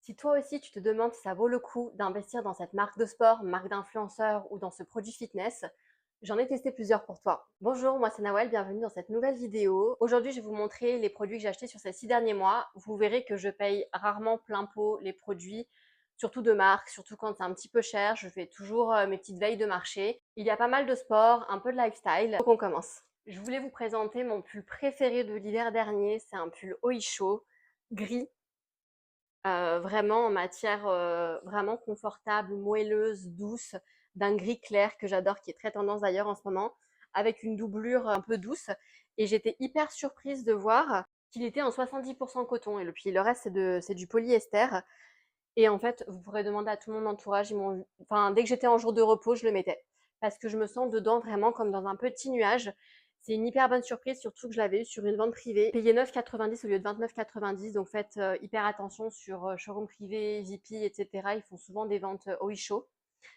Si toi aussi tu te demandes si ça vaut le coup d'investir dans cette marque de sport, marque d'influenceur ou dans ce produit fitness, j'en ai testé plusieurs pour toi. Bonjour, moi c'est Nawel, bienvenue dans cette nouvelle vidéo. Aujourd'hui je vais vous montrer les produits que j'ai achetés sur ces 6 derniers mois. Vous verrez que je paye rarement plein pot les produits, surtout de marque, surtout quand c'est un petit peu cher. Je fais toujours mes petites veilles de marché. Il y a pas mal de sport, un peu de lifestyle. Donc on commence. Je voulais vous présenter mon pull préféré de l'hiver dernier. C'est un pull Oisho, gris, vraiment en matière, vraiment confortable, moelleuse, douce, d'un gris clair que j'adore, qui est très tendance d'ailleurs en ce moment, avec une doublure un peu douce. Et j'étais hyper surprise de voir qu'il était en 70 coton et puis le reste c'est du polyester. Et en fait, vous pourrez demander à tout mon entourage, enfin, dès que j'étais en jour de repos, je le mettais. Parce que je me sens dedans vraiment comme dans un petit nuage. C'est une hyper bonne surprise, surtout que je l'avais eu sur une vente privée. Payé 9,90 au lieu de 29,90. Donc faites hyper attention sur showroom privé, VP, etc. Ils font souvent des ventes Oisho.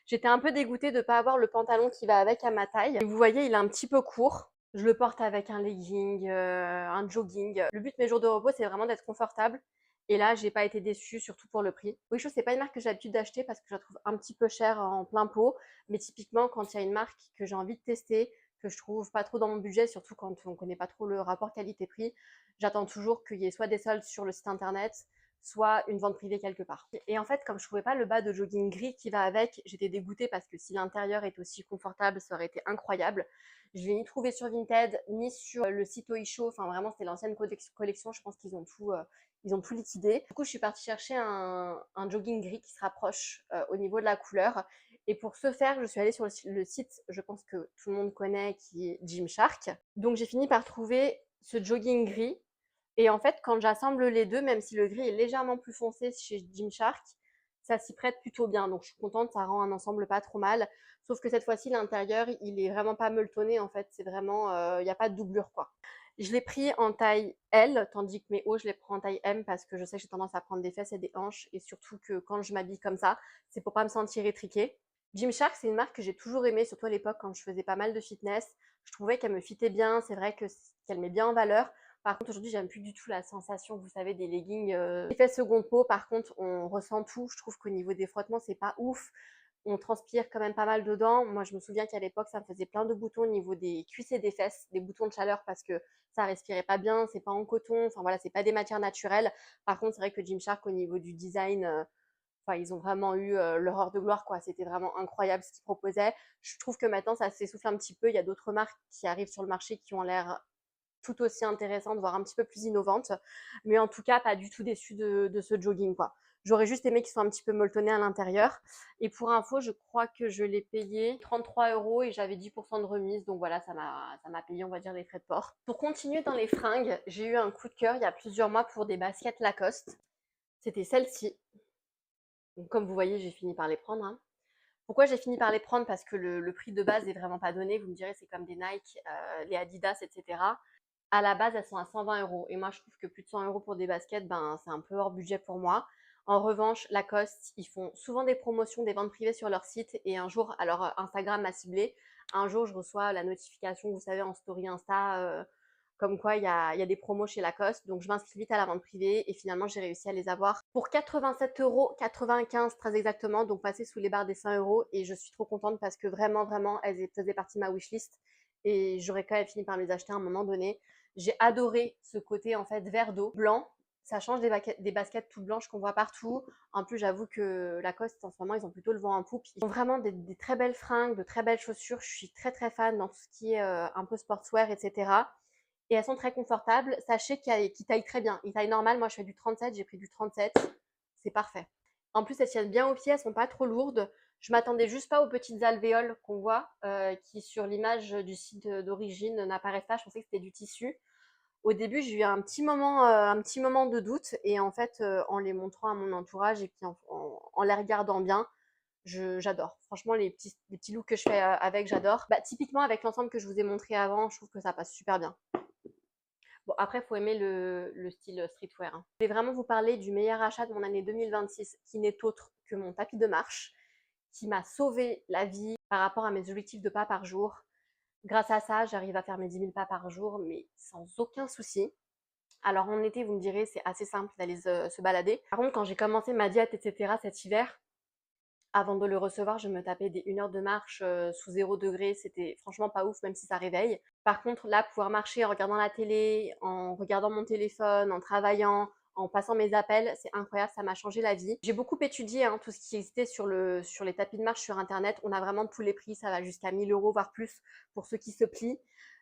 J'étais un peu dégoûtée de ne pas avoir le pantalon qui va avec à ma taille. Et vous voyez, il est un petit peu court. Je le porte avec un legging, un jogging. Le but de mes jours de repos, c'est vraiment d'être confortable. Et là, j'ai pas été déçue, surtout pour le prix. Oisho, c'est pas une marque que j'ai l'habitude d'acheter parce que je la trouve un petit peu chère en plein pot. Mais typiquement, quand il y a une marque que j'ai envie de tester, que je trouve pas trop dans mon budget, surtout quand on connaît pas trop le rapport qualité-prix, j'attends toujours qu'il y ait soit des soldes sur le site internet, soit une vente privée quelque part. Et en fait, comme je trouvais pas le bas de jogging gris qui va avec, j'étais dégoûtée parce que si l'intérieur est aussi confortable, ça aurait été incroyable. Je l'ai ni trouvé sur Vinted, ni sur le site Oisho. Enfin, vraiment, c'était l'ancienne collection. Je pense qu'ils ont tout liquidé. Du coup, je suis partie chercher un jogging gris qui se rapproche au niveau de la couleur. Et pour ce faire, je suis allée sur le site, je pense que tout le monde connaît, qui est Gymshark. Donc, j'ai fini par trouver ce jogging gris. Et en fait, quand j'assemble les deux, même si le gris est légèrement plus foncé chez Gymshark, ça s'y prête plutôt bien. Donc, je suis contente, ça rend un ensemble pas trop mal. Sauf que cette fois-ci, l'intérieur, il est vraiment pas meuletonné. En fait, c'est vraiment, il n'y a pas de doublure, quoi. Je l'ai pris en taille L, tandis que mes hauts, je les prends en taille M parce que je sais que j'ai tendance à prendre des fesses et des hanches. Et surtout que quand je m'habille comme ça, c'est pour pas me sentir étriquée. Gymshark, c'est une marque que j'ai toujours aimée, surtout à l'époque quand je faisais pas mal de fitness. Je trouvais qu'elle me fitait bien. C'est vrai qu'elle met bien en valeur. Par contre, aujourd'hui, j'aime plus du tout la sensation, vous savez, des leggings. Effet seconde peau, par contre, on ressent tout. Je trouve qu'au niveau des frottements, c'est pas ouf. On transpire quand même pas mal dedans. Moi, je me souviens qu'à l'époque, ça me faisait plein de boutons au niveau des cuisses et des fesses, des boutons de chaleur parce que ça respirait pas bien, c'est pas en coton, enfin voilà, c'est pas des matières naturelles. Par contre, c'est vrai que Gymshark, au niveau du design, enfin, ils ont vraiment eu leur heure de gloire, quoi. C'était vraiment incroyable ce qu'ils proposaient. Je trouve que maintenant, ça s'essouffle un petit peu. Il y a d'autres marques qui arrivent sur le marché qui ont l'air tout aussi intéressante, voire un petit peu plus innovante. Mais en tout cas, pas du tout déçue de ce jogging, quoi. J'aurais juste aimé qu'il soit un petit peu molletonné à l'intérieur. Et pour info, je crois que je l'ai payé 33 € et j'avais 10% de remise. Donc voilà, ça m'a payé, on va dire, les frais de port. Pour continuer dans les fringues, j'ai eu un coup de cœur il y a plusieurs mois pour des baskets Lacoste. C'était celle-ci. Donc comme vous voyez, j'ai fini par les prendre, hein. Pourquoi j'ai fini par les prendre? Parce que le prix de base est vraiment pas donné. Vous me direz, c'est comme des Nike, les Adidas, etc. À la base, elles sont à 120 € et moi, je trouve que plus de 100 € pour des baskets, ben, c'est un peu hors budget pour moi. En revanche, Lacoste, ils font souvent des promotions, des ventes privées sur leur site et un jour, alors Instagram m'a ciblé, un jour, je reçois la notification, vous savez, en story Insta, comme quoi il y a des promos chez Lacoste. Donc, je m'inscris vite à la vente privée et finalement, j'ai réussi à les avoir pour 87,95 € très exactement, donc passer sous les barres des 100 € et je suis trop contente parce que vraiment, vraiment, elles faisaient partie de ma wishlist et j'aurais quand même fini par les acheter à un moment donné. J'ai adoré ce côté en fait vert d'eau, blanc. Ça change des baskets toutes blanches qu'on voit partout. En plus, j'avoue que Lacoste, en ce moment, ils ont plutôt le vent en poupe. Ils ont vraiment des très belles fringues, de très belles chaussures. Je suis très très fan dans tout ce qui est un peu sportswear, etc. Et elles sont très confortables. Sachez qu'ils taillent très bien. Ils taillent normal. Moi, je fais du 37. J'ai pris du 37. C'est parfait. En plus, elles tiennent bien aux pieds. Elles sont pas trop lourdes. Je m'attendais juste pas aux petites alvéoles qu'on voit, qui sur l'image du site d'origine n'apparaissent pas. Je pensais que c'était du tissu. Au début, j'ai eu un petit moment de doute et en fait, en les montrant à mon entourage et puis en les regardant bien, j'adore. Franchement, les petits looks que je fais avec, j'adore. Bah, typiquement, avec l'ensemble que je vous ai montré avant, je trouve que ça passe super bien. Bon, après, il faut aimer le style streetwear, hein. Je vais vraiment vous parler du meilleur achat de mon année 2026, qui n'est autre que mon tapis de marche, qui m'a sauvé la vie par rapport à mes objectifs de pas par jour. Grâce à ça, j'arrive à faire mes 10 000 pas par jour, mais sans aucun souci. Alors en été, vous me direz, c'est assez simple d'aller se balader. Par contre, quand j'ai commencé ma diète, etc. cet hiver, avant de le recevoir, je me tapais des 1 heure de marche sous 0 degré. C'était franchement pas ouf, même si ça réveille. Par contre, là, pouvoir marcher en regardant la télé, en regardant mon téléphone, en travaillant, en passant mes appels, c'est incroyable, ça m'a changé la vie. J'ai beaucoup étudié tout ce qui existait sur les tapis de marche sur Internet. On a vraiment de tous les prix, ça va jusqu'à 1 000 €, voire plus, pour ceux qui se plient.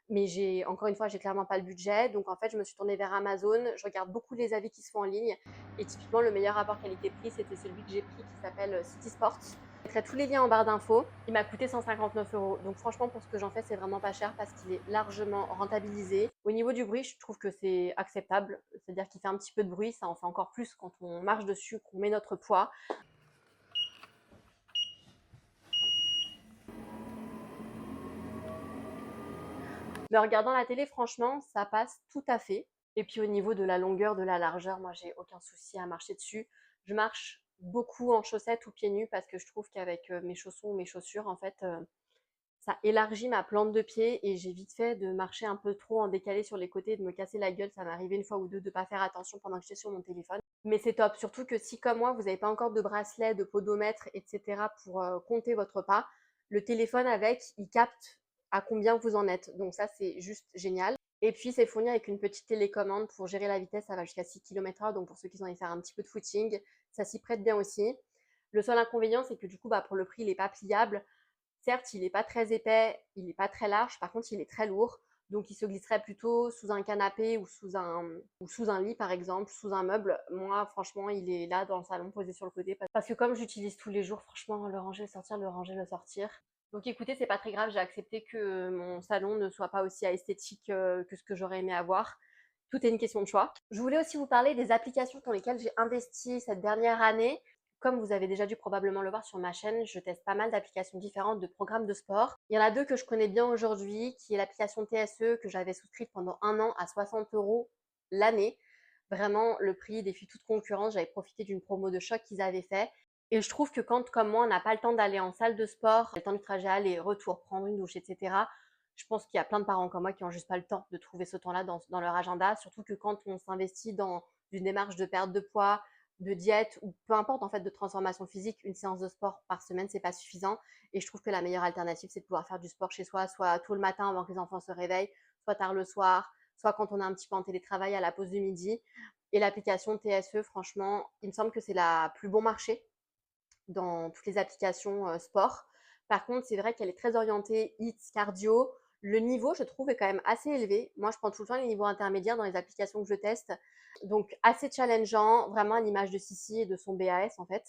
Mais encore une fois, j'ai clairement pas le budget. Donc en fait, je me suis tournée vers Amazon. Je regarde beaucoup les avis qui se font en ligne. Et typiquement, le meilleur rapport qualité-prix, c'était celui que j'ai pris qui s'appelle City Sports. Je mettrai tous les liens en barre d'infos. Il m'a coûté 159 €. Donc franchement, pour ce que j'en fais, c'est vraiment pas cher parce qu'il est largement rentabilisé. Au niveau du bruit, je trouve que c'est acceptable. C'est-à-dire qu'il fait un petit peu de bruit. Ça en fait encore plus quand on marche dessus, qu'on met notre poids. Mais en regardant la télé, franchement, ça passe tout à fait. Et puis au niveau de la longueur, de la largeur, moi, j'ai aucun souci à marcher dessus. Je marche beaucoup en chaussettes ou pieds nus parce que je trouve qu'avec mes chaussons ou mes chaussures, en fait, ça élargit ma plante de pied et j'ai vite fait de marcher un peu trop en décalé sur les côtés, de me casser la gueule. Ça m'est arrivé une fois ou deux de pas faire attention pendant que j'étais sur mon téléphone. Mais c'est top, surtout que si comme moi, vous n'avez pas encore de bracelet, de podomètre, etc. pour compter votre pas, le téléphone avec, il capte à combien vous en êtes. Donc ça, c'est juste génial. Et puis, c'est fourni avec une petite télécommande pour gérer la vitesse. Ça va jusqu'à 6 km/h. Donc pour ceux qui ont envie de faire un petit peu de footing, ça s'y prête bien aussi. Le seul inconvénient, c'est que du coup, pour le prix, il n'est pas pliable. Certes, il n'est pas très épais, il n'est pas très large, par contre, il est très lourd. Donc, il se glisserait plutôt sous un canapé ou sous un lit, par exemple, sous un meuble. Moi, franchement, il est là dans le salon, posé sur le côté. Parce que comme j'utilise tous les jours, franchement, le ranger, le sortir, le ranger, le sortir. Donc, écoutez, c'est pas très grave. J'ai accepté que mon salon ne soit pas aussi esthétique que ce que j'aurais aimé avoir. Tout est une question de choix. Je voulais aussi vous parler des applications dans lesquelles j'ai investi cette dernière année. Comme vous avez déjà dû probablement le voir sur ma chaîne, je teste pas mal d'applications différentes de programmes de sport. Il y en a deux que je connais bien aujourd'hui, qui est l'application TSE que j'avais souscrite pendant 1 an à 60 € l'année. Vraiment, le prix défie toute concurrence. J'avais profité d'une promo de choc qu'ils avaient fait. Et je trouve que quand, comme moi, on n'a pas le temps d'aller en salle de sport, le temps du trajet aller, retour, prendre une douche, etc., je pense qu'il y a plein de parents comme moi qui n'ont juste pas le temps de trouver ce temps-là dans leur agenda. Surtout que quand on s'investit dans une démarche de perte de poids, de diète ou peu importe en fait de transformation physique, une séance de sport par semaine, c'est pas suffisant. Et je trouve que la meilleure alternative, c'est de pouvoir faire du sport chez soi, soit tôt le matin avant que les enfants se réveillent, soit tard le soir, soit quand on est un petit peu en télétravail à la pause du midi. Et l'application TSE, franchement, il me semble que c'est la plus bon marché dans toutes les applications sport. Par contre, c'est vrai qu'elle est très orientée HIIT, cardio. Le niveau, je trouve, est quand même assez élevé. Moi, je prends tout le temps les niveaux intermédiaires dans les applications que je teste. Donc, assez challengeant, vraiment à l'image de Sissi et de son BAS, en fait.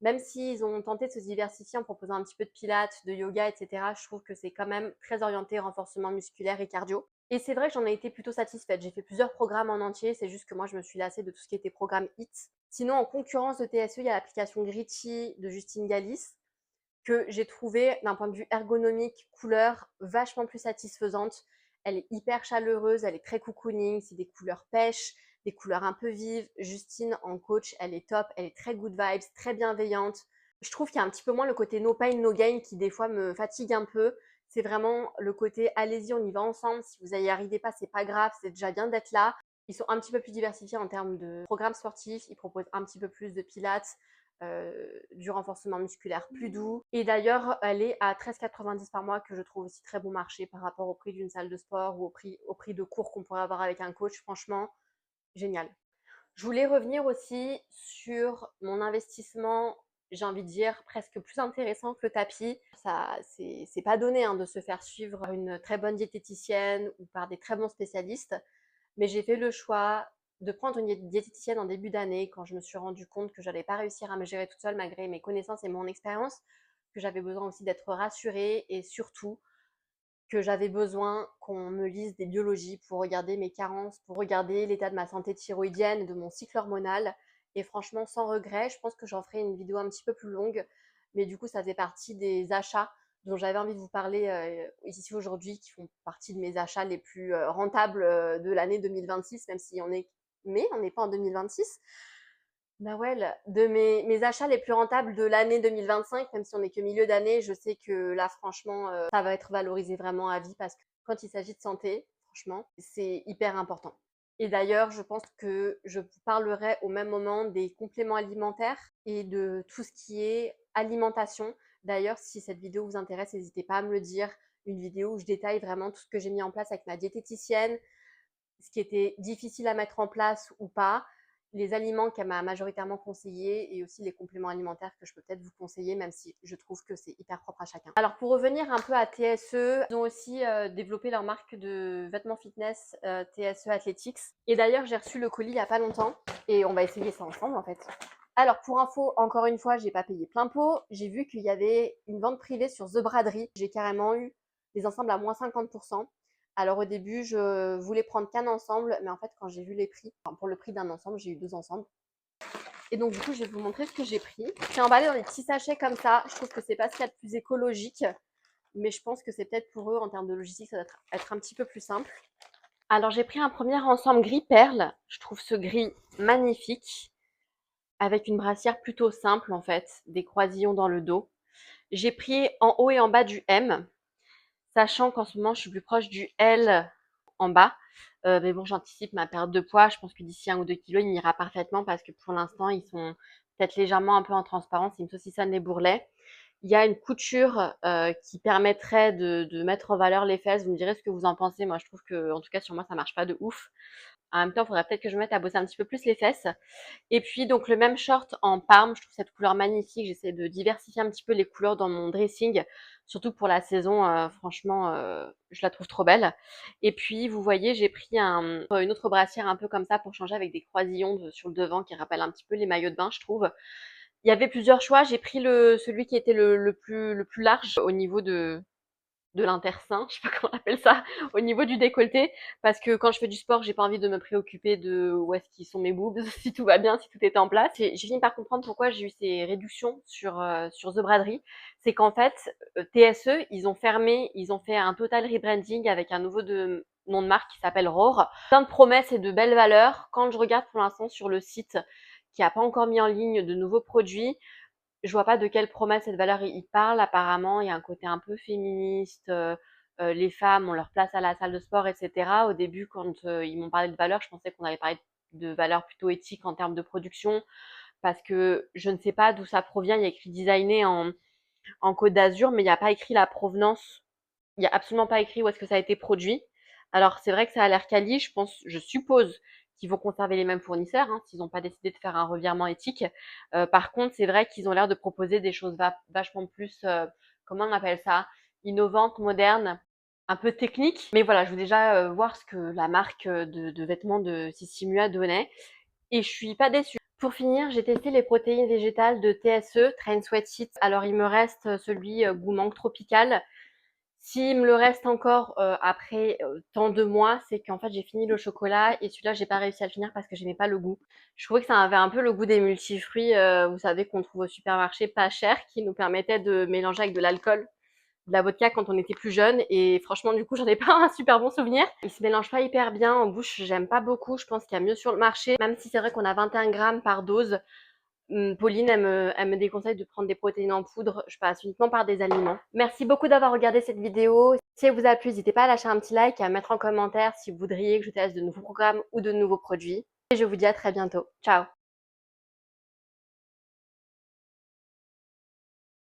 Même s'ils ont tenté de se diversifier en proposant un petit peu de pilates, de yoga, etc., je trouve que c'est quand même très orienté renforcement musculaire et cardio. Et c'est vrai que j'en ai été plutôt satisfaite. J'ai fait plusieurs programmes en entier. C'est juste que moi, je me suis lassée de tout ce qui était programme HIIT. Sinon, en concurrence de TSE, il y a l'application Gritty de Justine Galis que j'ai trouvé d'un point de vue ergonomique, couleur, vachement plus satisfaisante. Elle est hyper chaleureuse, elle est très cocooning, c'est des couleurs pêche, des couleurs un peu vives. Justine en coach, elle est top, elle est très good vibes, très bienveillante. Je trouve qu'il y a un petit peu moins le côté no pain, no gain qui des fois me fatigue un peu. C'est vraiment le côté allez-y, on y va ensemble. Si vous n'y arrivez pas, c'est pas grave, c'est déjà bien d'être là. Ils sont un petit peu plus diversifiés en termes de programmes sportifs. Ils proposent un petit peu plus de pilates, du renforcement musculaire plus doux. Et d'ailleurs, elle est à 13,90 € par mois, que je trouve aussi très bon marché par rapport au prix d'une salle de sport ou au prix de cours qu'on pourrait avoir avec un coach. Franchement, génial. Je voulais revenir aussi sur mon investissement, j'ai envie de dire presque plus intéressant que le tapis. Ça, c'est pas donné de se faire suivre par une très bonne diététicienne ou par des très bons spécialistes, mais j'ai fait le choix de prendre une diététicienne en début d'année quand je me suis rendu compte que j'allais pas réussir à me gérer toute seule malgré mes connaissances et mon expérience, que j'avais besoin aussi d'être rassurée et surtout que j'avais besoin qu'on me lise des biologies pour regarder mes carences, pour regarder l'état de ma santé thyroïdienne et de mon cycle hormonal. Et franchement, sans regret, je pense que j'en ferai une vidéo un petit peu plus longue. Mais du coup, ça fait partie des achats dont j'avais envie de vous parler ici aujourd'hui, qui font partie de mes achats les plus rentables de l'année 2026, même si on est mai, on n'est pas en 2026. Nawel, de mes achats les plus rentables de l'année 2025, même si on n'est que milieu d'année, je sais que là, franchement, ça va être valorisé vraiment à vie parce que quand il s'agit de santé, franchement, c'est hyper important. Et d'ailleurs, je pense que je vous parlerai au même moment des compléments alimentaires et de tout ce qui est alimentation. D'ailleurs, si cette vidéo vous intéresse, n'hésitez pas à me le dire. Une vidéo où je détaille vraiment tout ce que j'ai mis en place avec ma diététicienne, ce qui était difficile à mettre en place ou pas, les aliments qu'elle m'a majoritairement conseillés et aussi les compléments alimentaires que je peux peut-être vous conseiller, même si je trouve que c'est hyper propre à chacun. Alors pour revenir un peu à TSE, ils ont aussi développé leur marque de vêtements fitness TSE Athletics. Et d'ailleurs, j'ai reçu le colis il n'y a pas longtemps et on va essayer ça ensemble en fait. Alors pour info, encore une fois, j'ai pas payé plein pot. J'ai vu qu'il y avait une vente privée sur The Braderie. J'ai carrément eu des ensembles à moins 50%. Alors au début, je voulais prendre qu'un ensemble, mais en fait, quand j'ai vu les prix, enfin, pour le prix d'un ensemble, j'ai eu 2 ensembles. Et donc du coup, je vais vous montrer ce que j'ai pris. C'est emballé dans des petits sachets comme ça. Je trouve que c'est pas ce qu'il y a de plus écologique, mais je pense que c'est peut-être pour eux, en termes de logistique, ça doit être un petit peu plus simple. Alors j'ai pris un premier ensemble gris perle. Je trouve ce gris magnifique, avec une brassière plutôt simple en fait, des croisillons dans le dos. J'ai pris en haut et en bas du M, sachant qu'en ce moment, je suis plus proche du L en bas. Mais bon, j'anticipe ma perte de poids. Je pense que d'ici 1 ou 2 kilos, il m'ira parfaitement parce que pour l'instant, ils sont peut-être légèrement un peu en transparence. Ils me saucissonnent les bourrelets. Il y a une couture qui permettrait de mettre en valeur les fesses. Vous me direz ce que vous en pensez. Moi, je trouve que, en tout cas, sur moi, ça marche pas de ouf. En même temps, il faudrait peut-être que je me mette à bosser un petit peu plus les fesses. Et puis, donc, le même short en parme. Je trouve cette couleur magnifique. J'essaie de diversifier un petit peu les couleurs dans mon dressing. Surtout pour la saison, franchement, je la trouve trop belle. Et puis, vous voyez, j'ai pris une autre brassière un peu comme ça pour changer avec des croisillons sur le devant qui rappellent un petit peu les maillots de bain, je trouve. Il y avait plusieurs choix. J'ai pris celui qui était le plus large au niveau de l'intersein, je sais pas comment on appelle ça, au niveau du décolleté, parce que quand je fais du sport, j'ai pas envie de me préoccuper de où est-ce qu'ils sont mes boobs, si tout va bien, si tout est en place. J'ai fini par comprendre pourquoi j'ai eu ces réductions sur The Braderie. C'est qu'en fait, TSE, ils ont fermé, ils ont fait un total rebranding avec un nouveau nom de marque qui s'appelle Roar. Plein de promesses et de belles valeurs. Quand je regarde pour l'instant sur le site, qui a pas encore mis en ligne de nouveaux produits, je vois pas de quelle promesse cette valeur il parle. Apparemment, il y a un côté un peu féministe. Les femmes ont leur place à la salle de sport, etc. Au début, quand ils m'ont parlé de valeurs, je pensais qu'on allait parler de valeurs plutôt éthiques en termes de production, parce que je ne sais pas d'où ça provient. Il y a écrit designé en Côte d'Azur, mais il n'y a pas écrit la provenance. Il n'y a absolument pas écrit où est-ce que ça a été produit. Alors c'est vrai que ça a l'air quali, je suppose qu'ils vont conserver les mêmes fournisseurs, hein, s'ils n'ont pas décidé de faire un revirement éthique. Par contre, c'est vrai qu'ils ont l'air de proposer des choses vachement plus, comment on appelle ça, innovantes, modernes, un peu techniques. Mais voilà, je veux déjà voir ce que la marque de vêtements de Sissimua donnait. Et je suis pas déçue. Pour finir, j'ai testé les protéines végétales de TSE, Train Sweatsheet. Alors il me reste celui goût mangue tropical. S'il me le reste encore après tant de mois, c'est qu'en fait j'ai fini le chocolat et celui-là j'ai pas réussi à le finir parce que j'aimais pas le goût. Je trouvais que ça avait un peu le goût des multifruits, vous savez, qu'on trouve au supermarché pas cher, qui nous permettaient de mélanger avec de l'alcool, de la vodka quand on était plus jeune. Et franchement, du coup, j'en ai pas un super bon souvenir. Il se mélange pas hyper bien en bouche, j'aime pas beaucoup. Je pense qu'il y a mieux sur le marché, même si c'est vrai qu'on a 21 grammes par dose. Pauline, elle me déconseille de prendre des protéines en poudre. Je passe uniquement par des aliments. Merci beaucoup d'avoir regardé cette vidéo. Si elle vous a plu, n'hésitez pas à lâcher un petit like et à mettre en commentaire si vous voudriez que je teste de nouveaux programmes ou de nouveaux produits. Et je vous dis à très bientôt. Ciao!